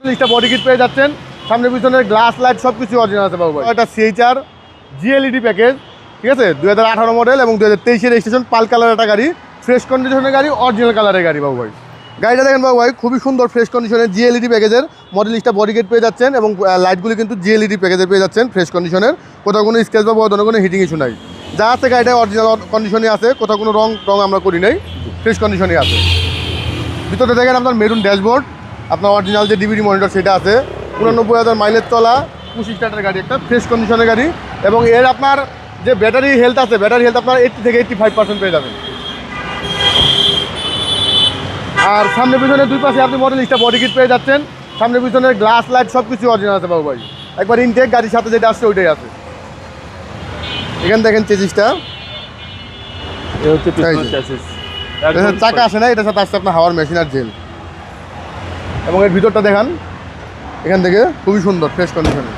লিস্টটা body kit পেয়ে যাচ্ছেন, সামনে পিছনে গ্লাস লাইট সব কিছু অরিজিনাল আছে বাবু ভাই। এটা CHR GLED প্যাকেজ, ঠিক আছে, 2018 মডেল এবং 2023 রেজিস্ট্রেশন, পাল কালার একটা গাড়ি, ফ্রেশ কন্ডিশনের গাড়ি, অরিজিনাল কালারের গাড়ি বাবু ভাই। গাড়িটা দেখেন বাবু ভাই, খুবই সুন্দর ফ্রেশ কন্ডিশনের GLED প্যাকেজের মডেল লিস্টটা বডি কিট পেয়ে যাচ্ছেন এবং লাইটগুলি কিন্তু GLED প্যাকেজের পেয়ে যাচ্ছেন ফ্রেশ কন্ডিশনের। কোথাও কোনো স্ক্র্যাচ বা বদনের কোনো হিটিং ইস্যু নাই, যা আছে গাড়িটা অরিজিনাল কন্ডিশনে আছে, কোথাও কোনো রং আমরা করি নাই, ফ্রেশ কন্ডিশনে আছে। ভিতরে দেখেন আপনার মেরুন ড্যাশবোর্ড, আপনার অরিজিনাল যে ডিভিডি মনিটর সেটা আছে, 89,000 মাইলেজ চলা 25 স্টার্টের গাড়ি, একটা ফ্রেশ কন্ডিশনের গাড়ি। এবং এর আপনার যে ব্যাটারি হেলথ আছে, ব্যাটারি হেলথ আপনার 80 থেকে 85% পেয়ে যাবেন। আর সামনে পিছনে দুই পাশে আপনি মডেল লিস্টটা বডি কিট পেয়ে যাচ্ছেন, সামনে পিছনে গ্লাস লাইট সব কিছু অরিজিনাল আছে বাবু ভাই। একবার ইনটেক গাড়ির সাথে যেটা আসছে ওইটাই আছে। এখানে দেখেন চেসিসটা, চাকা আসে না, এটার সাথে আসছে আপনার হাওয়ার মেশিন আর জেল। এবং এর ভিতরটা দেখান, এখান থেকে খুবই সুন্দর ফ্রেশ কন্ডিশনে।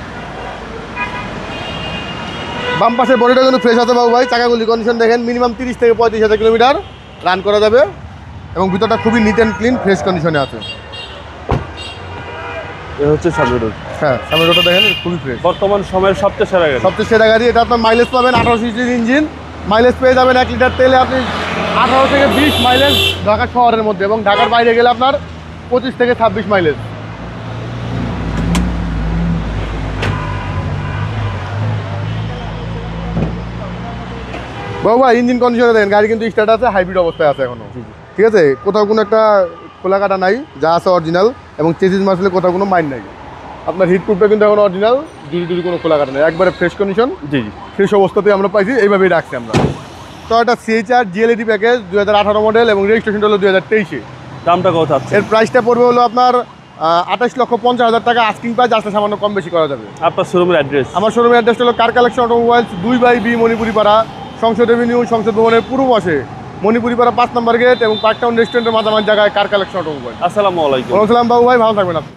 বাম পাশের বডিটা কিন্তু ফ্রেশ আছে বাবু ভাই। চাকাগুলি কন্ডিশন দেখেন, মিনিমাম 30 থেকে 35,000 কিলোমিটার রান করা যাবে এবং ভিতরটা খুবই নিট অ্যান্ড ক্লিন ফ্রেশ কন্ডিশনে আছে। এ হচ্ছে সামনের রোড। হ্যাঁ, সামনের রোডটা দেখেন খুবই ফ্রেশ, বর্তমান সময়ের সবচেয়ে সেরা গাড়ি। সবচেয়ে সেরা গাড়ি। এটা আপনার মাইলেজ পাবেন 18 সিসির ইঞ্জিন, মাইলেজ পেয়ে যাবেন 1 লিটার তেলে আপনি 18 থেকে 20 মাইলেজ ঢাকা শহরের মধ্যে, এবং ঢাকার বাইরে গেলে আপনার 25 থেকে 26 মাইলেজ। বাবু ভাই ইঞ্জিন কন্ডিশনে দেখেন, গাড়ি কিন্তু স্টার্ট আছে, হাইব্রিড অবস্থায় আছে এখনো, ঠিক আছে, কোথাও কোনো একটা খোলা কাটা নাই, যা আছে অরিজিনাল। এবং চেসিস মাসলে কোথাও কোনো মাইন্ড নাই। আপনার হিট প্রুফটা কিন্তু এখন অরিজিনাল, দুটি কোনো খোলা কাটা নেই, একবারে ফ্রেশ কন্ডিশন। জি ফ্রেশ অবস্থাতেই আমরা পাইছি, এইভাবেই রাখছি আমরা। তো এটা CHR GLED প্যাকেজ 2018 মডেল এবং রেজিস্ট্রেশনটা হলো 2023। দামটা কত আছে? এর প্রাইসটা পড়বে হলো আপনার 28,50,000 টাকা আস্কিং প্রাইস, আসলে সামান্য কম বেশি করা যাবে। আপনার শোরুমের অ্যাড্রেস? আমার শোরুমের অ্যাড্রেসটা হলো car collection automobiles, 2/B Manipuri পাড়া, সংসদ এভিনিউ, সংসদ ভবনের পূর্ব পাশে, মণিপুরি পাড়া 5 নম্বর গেট এবং পার্ক টাউন রেস্টুরেন্টের মাঝামাঝি জায়গায় কার কালেকশন অটোমোবাইল। আসসালামু আলাইকুম। ওয়ালাইকুম আসসালাম বাবু ভাই, ভালো থাকবেন আপনি।